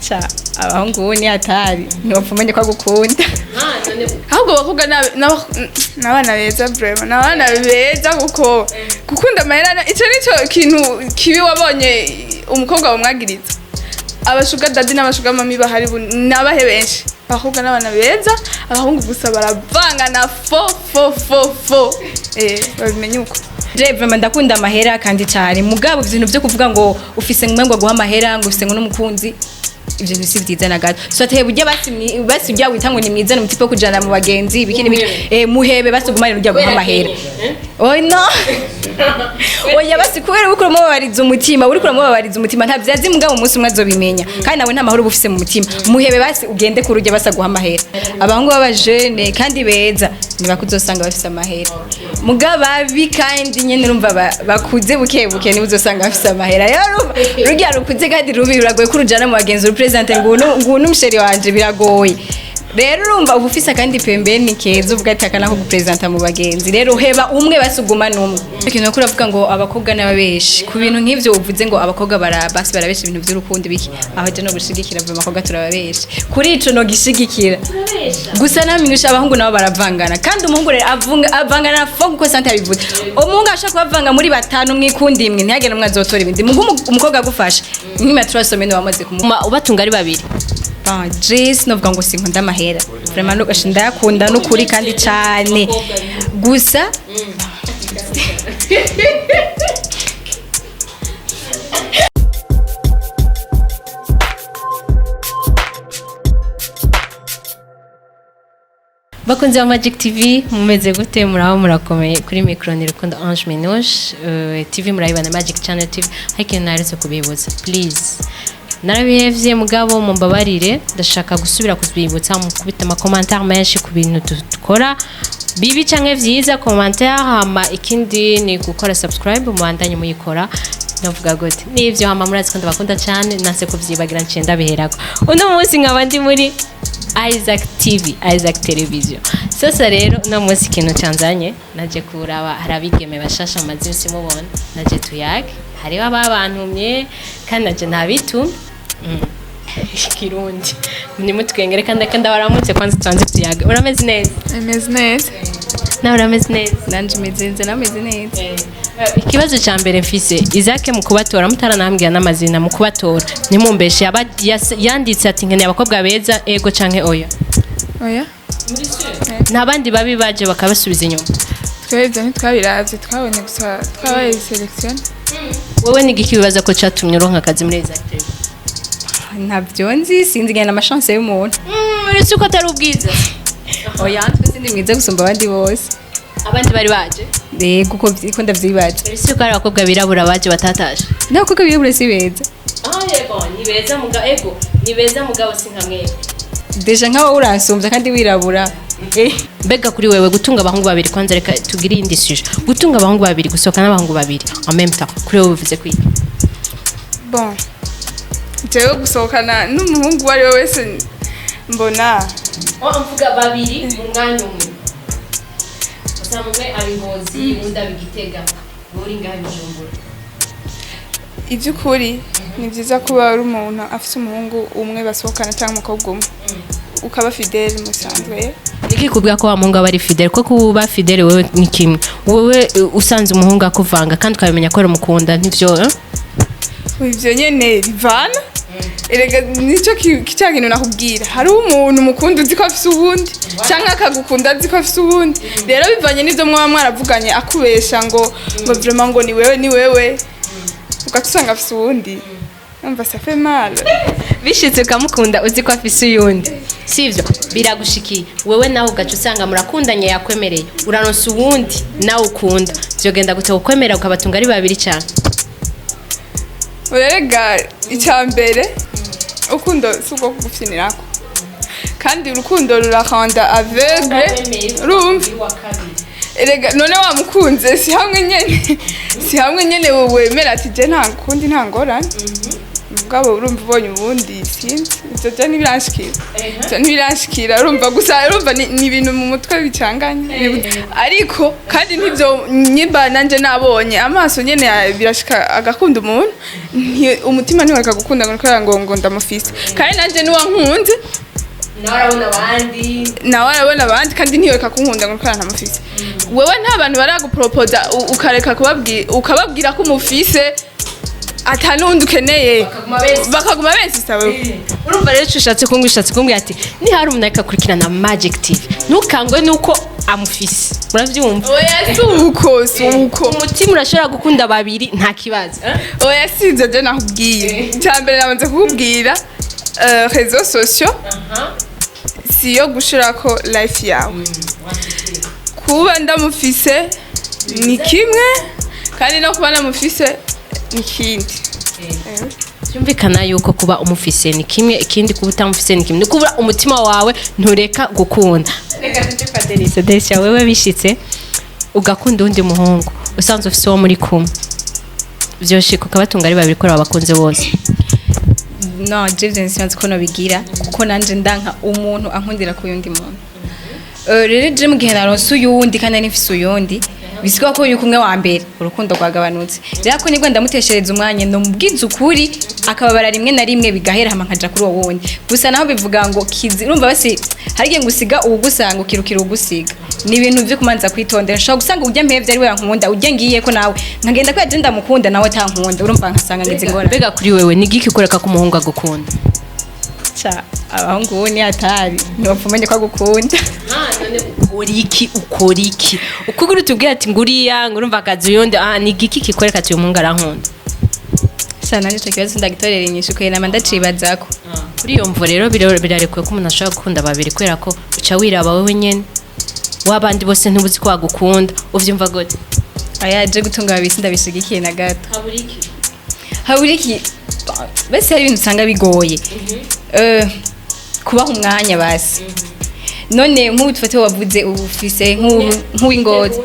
cha abahungu ni hatari ntopfumenye ko gukunda ahubwo bakobwa n'abana beza vraiment n'abana beza kuko gukunda amahera icyo nicyo kintu kibi wabonye umukobwa bamwagiriza abashuga dadi n'abashuga mami bahari nabahe benshi abakobwa n'abana beza abahungu gusa baravangana fo babimenye uko vraiment ndakunda amahera kandi cyane mugabo ibintu byo kuvuga ngo ufise ngumwe guha amahera ngo ufise ngo n'umukunzi ibyo bisi byiza na gato so ateye burya basi ujya witango ni mwiza n'umutipe wo kujana mu bagenzi bikini muhebe basi gumarira ujya guha amahera oy no oya basi kubera ukura mu babariza umutima uri kura mu babariza umutima nta byazi mugabo umunsi umwe azobimenya kandi nawe nta mahoro bufise mu mutima muhebe basi ugende kurujya basa guha amahera abahungu b'abajene kandi beza niba kuzosanga bafise amahera mugabo babi kandi nyene urumva bakuze buke niba uzosanga bafise amahera rujya rukuze kandi rubi ruragoye kurujana mu bagenzi represente ngunu msheri wanje biragoye rero urumva ubufisa kandi pembeni keza uvuga ati akana ko gupresenta mu bagenzi rero heba umwe basuguma numwe ikintu kuri avuga ngo abakobwa n'ababeshi ku bintu nk'ivyo uvuze ngo abakobwa barabasi barabesha ibintu by'urukundo biki aho je no gushigikira byo abakobwa turababeshi kuri ico no gishigikira gusa namenyesha abahungu nabo baravangana kandi umuhungu rero avangana fo kuko sante yabivuze umuhungu ashaka kubavanga muri batanu mwikundi imwe ntihagene umwe azotora ibindi umukobwa agufasha nk'ima turasomene wamaze kumuma ubatunga ari babiri Jess novuga ngo sinkunda amahera vraiment nugashinda ndayakunda n'ukuri kandi cyane gusa bakunze wa Magic TV mumeze gute muraho murakomeye kuri micro ni Rukundo Ange Minouche TV murayibana Magic Channel TV hakintu naretse kubibuza please narabihevye mugabo mumbabarire ndashaka gusubira kuzibibutsa mu kubita ama commentaire menshi ku bintu dukora bibi canke vyiza commentaire hama ikindi ni gukora subscribe mubandanye muyikora ndavuga gute nivyo hama murazi ko ndabakunda cyane nase kuvyibagira ncenda biherako uno munsi nkabandi muri Isaac TV Isaac Television sasa rero no munsi kintu canzanye naje kuraba harabigeme bashasha amazi mubona naje tuyage hari babantumye kandi naje ntabitu Kirundi ni mutwengere kandi baramutse kwanza twanze tuyaga urameze neza ameze neza na urameze neza nanje meze nameze neza ikibazo ca mbere mfise Isaac mu kubatora mutaranambwira n'amazina mu kubatora ni mumbeshe yanditse ati nkeneye abakobwa beza ego canke oya ntabandi babi baje bakabasubiza inyuma twebwe ntitwabiravye twabonye gusa twabaye selection wowe ni ikibazo ko catumye uronka akazi muri Isaac ntabyo nzi sinzi ngena amashance y'umuntu uretse uko atari ubwiza oya twese ndi mwiza gusumba abandi bose abandi bari baje yego uko ndavyibaza uretse uko ari abakobwa birabura baje batatashe n'abakobwa birabura si beza yego ni beza muga ego ni beza mugabo sinkamwe deja nkaho uransumvya kandi wirabura mbega kuri wewe gutunga abahungu babiri kwanza reka tugire indi sujet gutunga abahungu babiri gusohoka n'abahungu babiri en même temps kuri wewe bivuze kwiki bon jewe gusohokana n'umuhungu wari wese mbona mvuga babiri mu mwanya umwe gusa mumwe abingozi undi abigitega buri ngaho bijumbura iby'ukuri ni byiza kuba ari umuntu afite umuhungu umwe basohokana cyangwa umukobwa umwe ukaba fidèle musanzwe niki kubwa ko amunga bari fidèle ko kuba fidèle wewe ni kimwe wewe usanze umuhungu akuvanga kandi ukabimenya ko rumukunda ntivyo ivyo nyene bivana erega nico kicakintu nakubwira hari umuntu mukunda uzi ko afise ubundi cyangwa akagukunda uzi ko afise ubundi rero bivanye n'ivyo mwaba mwaravuganye akubesha ngo vraiment ngo ni wewe ugatusanga afise ubundi umva ça fait mal bishitse ukamukunda uzi ko afise uyundi sivyo biragushikiye wewe nawe ugaca usanga murakundanye yakwemereye uraronsa uwundi nawe ukunda vyogenda gute ukwemera ukabatunga ari babiri cyane urega icyambere ukundo suko kugufinirako kandi urukundo rurakanda aveugle rumva erega none wamukunze si hamwe nyene wewe mera ati je nta kundi nta ngorane mugabo urumva ubonye ubundi sinzi ivyo byo ntibirashikira urumva gusa urumva ni ibintu mu mutwe bicanganye ariko kandi ntivyo nyimba nanje nabonye amaso nyene birashika agakunda umuntu umutima ntiwareka gukunda ngo ndamufise kandi nanje niwankunze nawe arabona abandi kandi ntiyoreka kunkunda ngo ntamufise wewe nta bantu baragupropoza ukareka ukababwira ko umufise atanundi ukeneye bakaguma benshi sawe urumva rero ushatse kumbwira ati ni hari umuntu ariko akurikirana Magic TV ntukangwe nuko amufise muravyumva oya suko umutima urashobora gukunda babiri nta kibazo oya sinze je nakubwiye cyambere nabanze kukubwira réseaux sociaux siyo gushirako life yawe kuba ndamufise ni kimwe kandi no kuba namufise ni kindi cyumvikana yuko kuba umufise ni kimwe ikindi kuba utamufise ni kimwe ni kubura umutima wawe ntureka gukunda reka tufadelise desha wewe bishitse ugakunda undi muhungu usanzwe ufise wo muri kumwe vyoshika ukabatunga ari babiri ko abakunze bose no James sinzi ko no bigira kuko nanje ndanka umuntu ankundira ku yundi muntu rero je mu gihe naronse uyundi kandi nifise uyundi bisiga ko yuko umwe wa mbere urukundo rwagabanutse rero ko nibwo ndamuteshereza umwanya no mubwiza ukuri akababara rimwe na rimwe bigahera hama nkaja kuri uwo wundi gusa naho bivuga ngo kizi urumva basi hari nge ngusiga ubugusanga ukirukira ugusiga ni ibintu byo kumanza kwitondera shaka gusanga ujya mpevye ari we yankunda ujye ngiye ko nawe nkagenda ko yaje ndamukunda nawe atankunda urumva nkasanga ngize ngora mbega kuri wewe ni giki kureka ko umuhungu agukunda cha abahungu ni atari ntibapfumenye ko agukunda none ukora iki ukuguru tubwira ati nguriya ngurumva akazi uyundi ni giki kikwereka ati uyu muhungu arankunda sana nje kibazo ndagitorera inyishu ko nama ndacibazako kuri iyo mvo rero birarekuye ko umuntu ashobora gukunda babiri kubera ko uca wiraba wewe nyene wabandi bose ntubuzi ko wagukunda uvyumva gute ayaje gutunga babisi ndabishigikiye na gato haburiki bese hari ibintu usanga bigoye kubaho umwanya basi none nk'ubu dufate wavuze ufise nk'uw'ingozi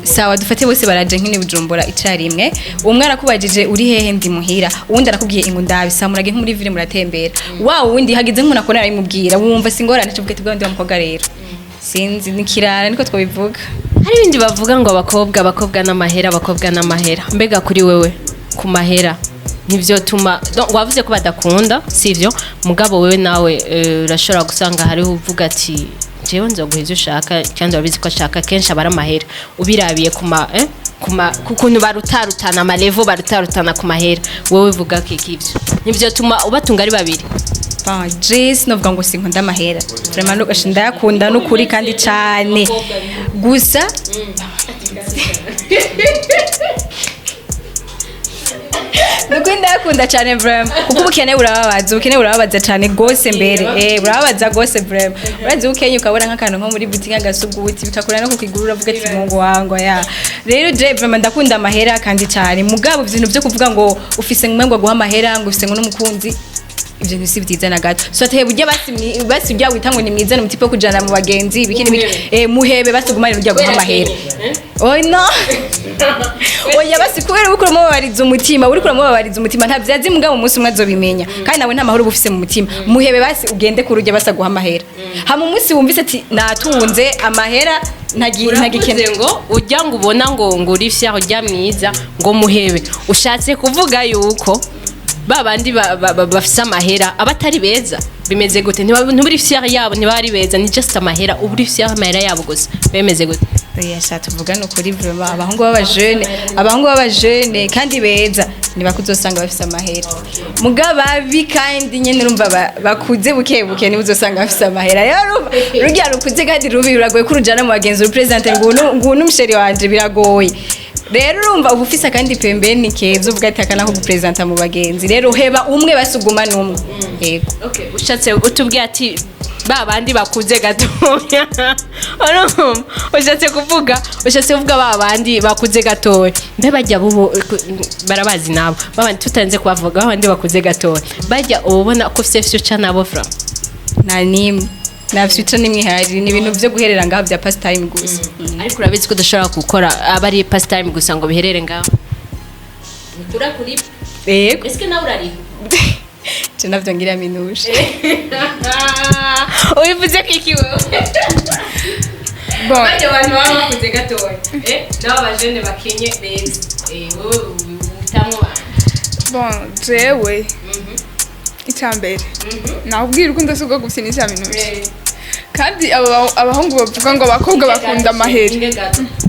sawa dufate bose baraje nk'ini Bujumbura icarimwe umwe arakubajije uri hehe ndi muhira uwundi arakubwiye ingo ndabisamurage nko muri ville muratembera wawo wundi hagize nk'umuntu akona arimubwira wumva singorane cyo bwete bwa ndi umukobwa rero sinzi nikirara niko twabivuga hari ibindi bavuga ngo abakobwa n'amahera mbega kuri wewe ku mahera nivyo tuma wavuze ko badakunda sivyo mugabo wewe nawe urashobora gusanga hariho uvuga ati jewe nzoguheza ushaka kandi wabizi ko ashaka kenshi abara amahera ubirabiye kukuntu barutarutana amalevo barutarutana ku mahera wowe uvuga ko ikivyo nivyo tuma ubatunga ari babiri Jess novuga ngo sinkunda amahera vraiment nugasha ndayakunda n'ukuri kandi cyane gusa Nukunda yakunda cyane vraiment kuko ubukene burababaza cyane gose mbere burababaza gose vraiment urazi ukenye ukabona nk'akantu nko muri boutique agasuguti bitakura no kukigurura uvuga ati mungu wangu ya rero je vraiment ndakunda amahera kandi cyane mugabo ibintu byo kuvuga ngo ufise ngumengwa guha amahera ngo ufise ngo n'umukunzi ibyo ntisi bitiza na gato so ateye bujya basi ujya witango ni mwiza no mutipe kujana mu bagenzi bikini muhebe basugumane ujya guha amahera no oya basi kubera uko mubabariza umutima uri kura mubabariza umutima nta byazi mugabo umunsi umwe azobimenya kandi nawe nta mahoro bufise mu mutima muhebe basi ugende kurujya basaguha amahera hama umunsi wumvise ati natunze amahera ntagikende ngo ujya ngo ubona ngo uri fier ujya mwiza ngo muhebe ushatse kuvuga yuko babandi bafise amahera abatari beza bimeze gute ntiburi fier yabo ntibari beza ni just amahera uburi fier amahera yabo gusa bemeze gute yasha tuvuga no kuri vraiment abahungu b'abajene kandi beza nibakuzosanga bafise amahera mugababi kandi nyene urumva bakuze buke ni uzosanga bafise amahera rero rugiye rukuze kandi rubi ruragoye kurujana mu bagenzi represent ngo n'umusheri wanje biragoye rero urumva ubufisa kandi pembeni keza uvuga ati akana ko gupresenta mu bagenzi rero heba umwe basuguma numwe yego okay ushatse utubwiye ati babandi bakuze gato ushatse kuvuga babandi bakuze gato mbe bajya barabazi nabo babandi tutanze kubavuga babandi bakuze gato bajya ubona ko future nabo fra na future nimwe hari ni ibintu byo guherera ngaho bya past time gusa ariko urabizi ko udashobora gukora abari past time gusa ngo biherere ngaho yego eske nawe urari je navyo ngira minuje ubivuze ko iki wewe bon bajya abantu baba bakuze gatoya nabo abajene bakenye beza wowe utamwo bon jewe icambere nakubwira urukundo si ubwo gupfinisha minuje kandi abahungu bavuga ngo abakobwa bakunda amahera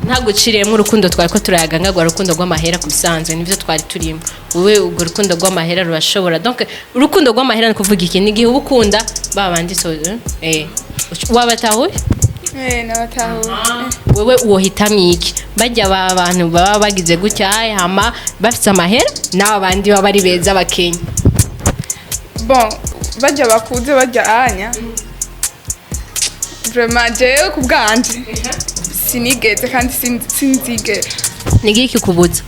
nta guciriyemo urukundo twari ko turayaga ngagwa urukundo rw'amahera ku bisanzwe nivyo twari turimo wowe ubwo rukundo rw'amahera rurashobora donc urukundo rw'amahera ni kuvuga iki nigihe uba ukunda babandi so wabatahuye nabatahuye wewe uwohitamye iki bajya abantu baba bagize gutya hama bafite amahera n'aba bandi baba ari beza bakenya bon bajya bakuze bajya anya vraiment jewe ku bwanje sinigeze kandi sinzigera nigiki kubuza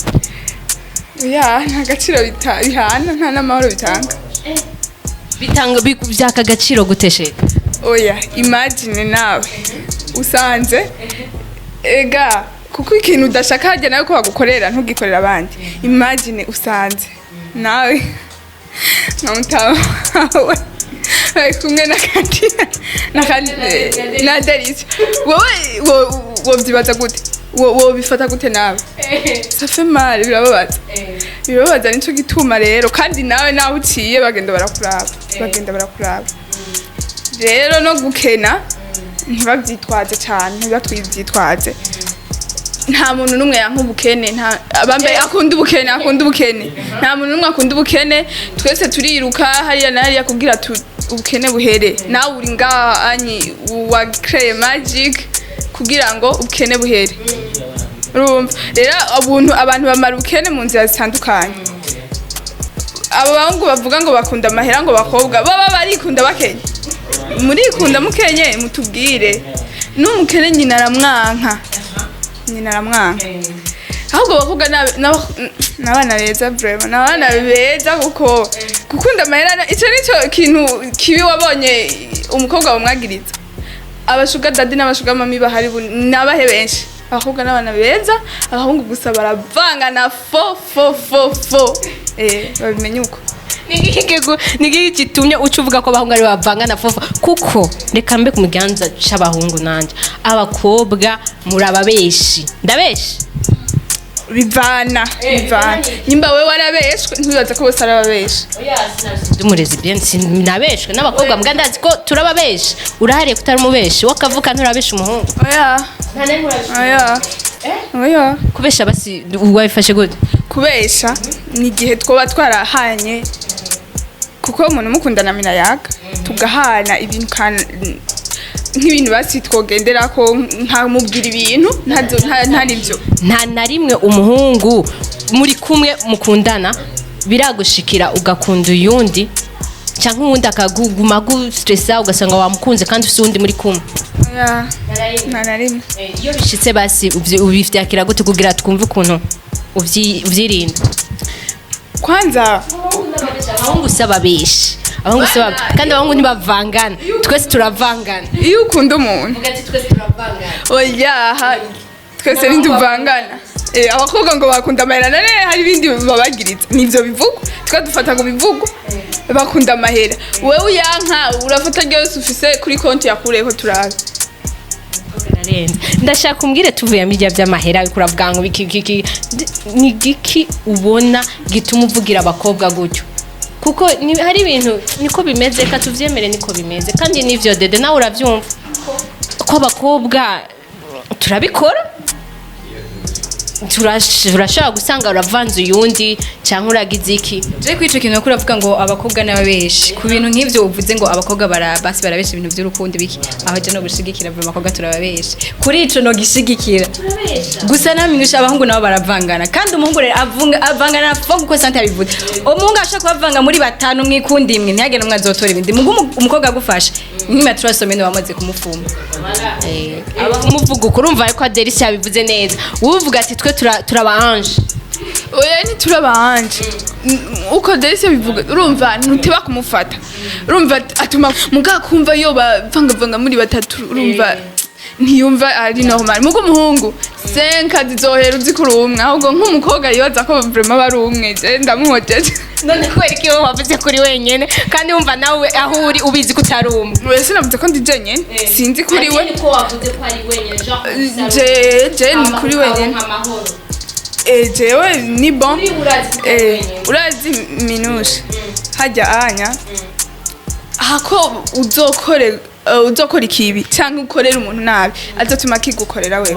ya nta gaciro bihana nta n'amahoro bitanga byaka agaciro gutesheka oya imagine nawe usanze ega kuko ikintu udashaka hajya nawe ko bagukorera ntugikorera abandi imagine usanze nawe nkamutawe kumwe na Delisi wowe wobyibaza gute wobifata gute nawe safe mal birababaza nico gituma rero kandi nawe uciye bagenda barakuraba rero no gukena ntibabyitwaze cyane ntibatwibyitwaze nta muntu numwe yanka ubukene abambe akunda ubukene nta muntu numwe akunda ubukene twese turiruka hariya na hariya kugira ubukene buhere nawe uri ngaha anyi wa crée magic kugira ngo ubukene buhere urumva rero abantu bamara ubukene mu nzira zitandukanye abahungu bavuga ngo bakunda amahera ngo bakobwa baba barikunda bakenye murikunda mukenye mutubwire n'umukene nyina aramwanka ahubwo bakobwa n'abana beza vraiment n'abana beza kuko gukunda amahera icyo nicyo kintu kibi wabonye umukobwa bamwagiriza abashuga dadi n'abashuga mami bahari nabahe benshi abakobwa n'abana beza abahungu gusa baravangana fo babimenye uko nigiki gitumye uca uvuga ko abahungu ari bavangana fofa kuko reka mbe ku muganza c'abahungu nanje abakobwa murababeshi ndabeshi bivana nimba we warabeshwe ntibibaza ko bose arababeshi dumurezi bien sinabeshwe n'abakobwa mbwa ndazi ko turababeshi urahariye kutari umubeshi wakavuka nturabesha umuhungu oya kubesha basi wabifashe gute kubesha ni igihe twoba twarahanye kuko umuntu mukundana mina yaga tugahana ibintu nk'ibintu basi twogendera ko ntamubwira ibintu nta nibyo nta na rimwe umuhungu muri kumwe mukundana biragushikira ugakunda uyundi cyangwa uwundi akaguguma gustressa ugasanga wamukunze kandi ufite uwundi muri kumwe nta na rimwe iyo bishitse basi ubivyakira gute kugira twumve ukuntu uvyirinda kwanza abahungu saba beshi abahungu saba kandi abahungu ntibavangana twese turavangana iyo ukunda umuntu ugati twese turavangana oya twese ntituvangana abakobwa ngo bakunda amahera none hari ibindi babagiriza nivyo bivugwa twa dufata ngo bivugwa bakunda amahera wewe uyanka urafata ryose ufise kuri konti yakureho turabe ndashaka umbwire tuvuye mirya by'amahera ariko uravuga ngo biki ni giki ubona gituma uvugira abakobwa gutyo kuko hari ibintu niko bimeze ka tuvyemere niko bimeze kandi nivyo dede nawe uravyumva ko abakobwa turabikora turashaka gusanga uravanze uyundi cyangwa uragize iki je kwica kintu ko uravuga ngo abakobwa n'ababeshi ku bintu nk'ivyo uvuze ngo abakobwa basi barabesha ibintu by'urukundo biki aho je no gushigikira vuba abakobwa turababeshi kuri ico no gishigikira gusa namenyesha abahungu nabo baravangana kandi umuhungu rero avangana fo kuko sante yabivuze umuhungu ashaka kubavanga muri batanu mwikundi imwe ntihagene umwe azotora ibindi umukobwa agufasha nk'ima turasomene bamaze kumufuma abamuvuga kurumva ko Delisi yabivuze neza uvuga ati twe turabanje oya ni turabanje uko Delisi bivuga urumva ntuteba kumufata urumva atuma mugakumva yo bavanga muri batatu urumva ntiyumva ari normal mugo umuhungu senka zizohera uzi kuri umwe ahubwo nk'umukobwa yibaza ko vraiment bari umwe je ndamuhojeje none kubera iki wowe wavuze kuri wenyene kandi wumva nawe aho uri ubizi ko utari umwe wese navuze ko ndi jenyene sinzi kuri we ko wavuze ko ari wenyene je ni kuri wenyene jewe ni bon urazi minushe hajya anya hako uzokora ikibi cyangwa ukorera umuntu nabi azotuma kigukorera wewe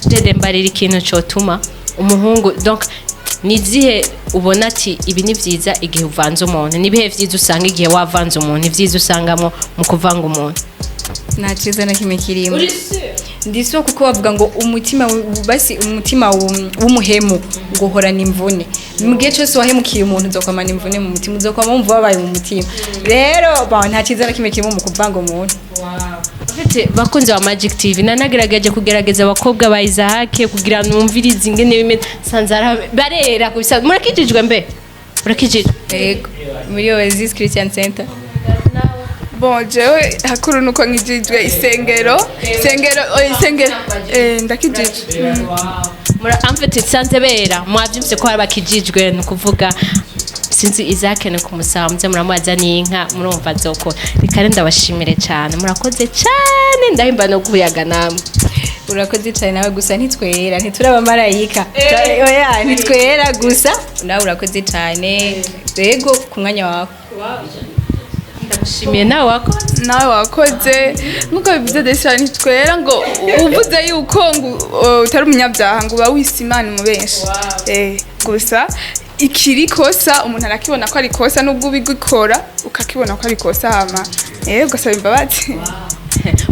dede mbarira ikintu cyotuma umuhungu donc nizihe ubona ati ibi ni vyiza igihe uvanze umuntu nibihe vyiza usanga igihe wavanze umuntu ivyiza usangamo mu kuvanga umuntu nta cyiza na kimwe kirimo ndiso kuko bavuga ngo umutima basi umutima w'umuhemu ngo horana imvune mu gihe cyose wahemukiye umuntu uzokwamana imvune mu mutima uzokwama wumva wabaye mu mutima rero nta cyiza na kimwe kirimo mu kuvanga umuntu Ufite bakunze wa Magic TV nanagerageje kugerageza abakobwa ba Isaac kugira numvirize ingene bimeze sanzara barera kubisa murakijijwe mbe murakijijwe yego muri Oasis Christian Center bon jewe hakuru nuko nkijijwe isengero ndakijijwe mura amfite santebera mwavyumse ko habakijijwe nukuvuga sinzi Isaac ne kumusamze muramwaza n'inka murumva zokora rikare ndabashimire cyane murakoze cyane ndahimba no kuyaga namwe urakoze cyane nawe gusa ntitwera ntituraba marayika oya ntitwera gusa nawe urakoze cyane rego ku mwanya wawe ndagushimiye nawe wakoze nkuko bivuze desha ntitwera ngo uvuze yuko ngo utari umunyabyaha ngo uba wisimana mu benshi gusa ikiri kosa umuntu arakibona ko ari kosa nubwo ubigikora ukakibona ko ari kosa hama ugasaba imbabazi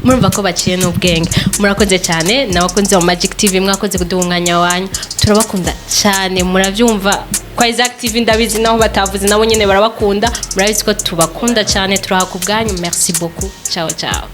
murumva ko baciye n'ubwenge murakoze cyane nabakunze wa Magic TV mwakoze kuduha umwanya wanyu turabakunda cyane murabyumva kwa Isaac TV ndabizi naho batavuze nabo nyene barabakunda murabizi ko tubakunda cyane turahakubwanyu merci beaucoup ciao ciao